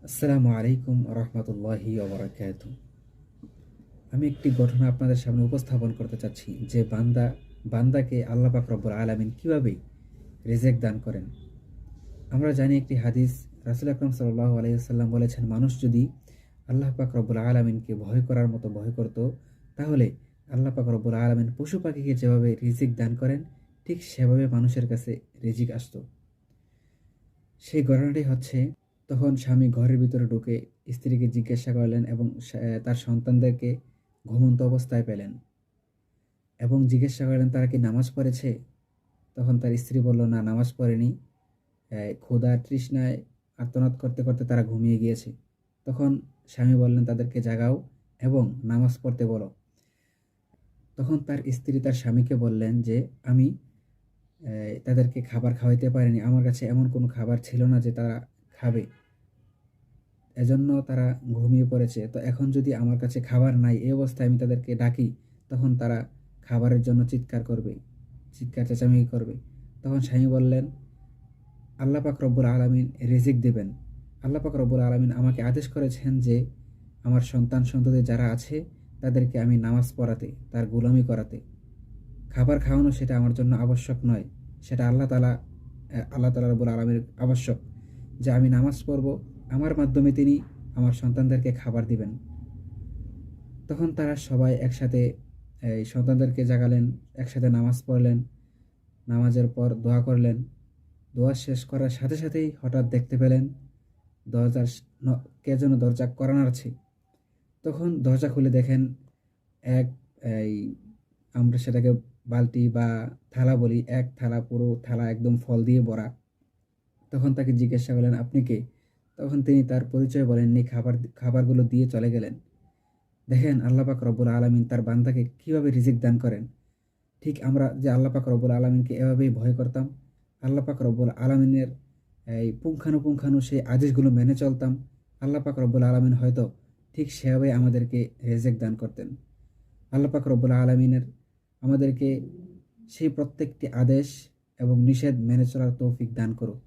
আসসালামু আলাইকুম রহমতুল্লাহি ওবরাকাতু। আমি একটি ঘটনা আপনাদের সামনে উপস্থাপন করতে চাচ্ছি যে বান্দাকে আল্লাহ পাক রব্বুল আলামিন কিভাবে রিজেক দান করেন। আমরা জানি একটি হাদিস, রাসূল আকরাম সাল্লাল্লাহু আলাইহি ওয়াসাল্লাম বলেছেন, মানুষ যদি আল্লাহ পাক রব্বুল আলামিনকে ভয় করার মতো ভয় করত, তাহলে আল্লাহ পাক রব্বুল আলামিন পশু পাখিকে যেভাবে রিজিক দান করেন, ঠিক সেভাবে মানুষের কাছে রিজিক আসতো। সেই ঘটনাটি হচ্ছে, তখন স্বামী ঘরের ভিতরে ঢুকে স্ত্রীকে জিজ্ঞাসা করলেন এবং তার সন্তানদেরকে ঘুমন্ত অবস্থায় পেলেন এবং জিজ্ঞাসা করলেন তারা কি নামাজ পড়েছে। তখন তার স্ত্রী বলল, না, নামাজ পড়েনি, ক্ষুধা তৃষ্ণায় আর্তনাদ করতে করতে তারা ঘুমিয়ে গিয়েছে। তখন স্বামী বললেন, তাদেরকে জাগাও এবং নামাজ পড়তে বলো। তখন তার স্ত্রী তার স্বামীকে বললেন যে, আমি তাদেরকে খাবার খাওয়াইতে পারিনি, আমার কাছে এমন কোনো খাবার ছিল না যে তারা খাবে, এজন্য তারা ঘুমিয়ে পড়েছে। তো এখন যদি আমার কাছে খাবার নাই, এই অবস্থায় আমি তাদেরকে ডাকি, তখন তারা খাবারের জন্য চিৎকার করবে, চিৎকার চেঁচামেচি করবে। তখন স্বামী বললেন, আল্লাহ পাক রব্বুল আলামিন রিজিক দেবেন। আল্লাহ পাক রব্বুল আলামিন আমাকে আদেশ করেছেন যে আমার সন্তান সন্ততি যারা আছে তাদেরকে আমি নামাজ পড়াতে, তার গোলামি করাতে। খাবার খাওয়ানো সেটা আমার জন্য আবশ্যক নয়, সেটা আল্লাহ তাআলা রব্বুল আলামিনের আবশ্যক, যে আমি নামাজ পড়ব, আমার মাধ্যমে তিনি আমার সন্তানদেরকে খাবার দিবেন। তখন তারা সবাই একসাথে এই সন্তানদেরকে জাগালেন, একসাথে নামাজ পড়লেন। নামাজের পর দোয়া করলেন। দোয়া শেষ করার সাথে সাথেই হঠাৎ দেখতে পেলেন দরজার কে যেন দরজা কড়া নাড়ছে। তখন দরজা খুলে দেখেন এক এই আমরা সেটাকে বালতি বা থালা বলি, এক থালা, পুরো থালা একদম ফল দিয়ে ভরা। তখন তাকে জিজ্ঞাসা করলেন, আপনি কে? তখন তিনি তার পরিচয় বলেননি, খাবারগুলো দিয়ে চলে গেলেন। দেখেন আল্লাহ পাক রব্বুল আলামিন তার বান্দাকে কিভাবে রিজিক দান করেন। ঠিক আমরা যে আল্লাহ পাক রব্বুল আলামিনকে এভাবেই ভয় করতাম, আল্লাহ পাক রব্বুল আলামিনের এই পুঙ্খানুপুঙ্খানু সেই আদেশগুলো মেনে চলতাম, আল্লাহ পাক রব্বুল আলামিন হয়তো ঠিক সেভাবেই আমাদেরকে রিজিক দান করতেন। আল্লাহ পাক রব্বুল আলামিনের আমাদেরকে সেই প্রত্যেকটি আদেশ এবং নিষেধ মেনে চলার তৌফিক দান করুক।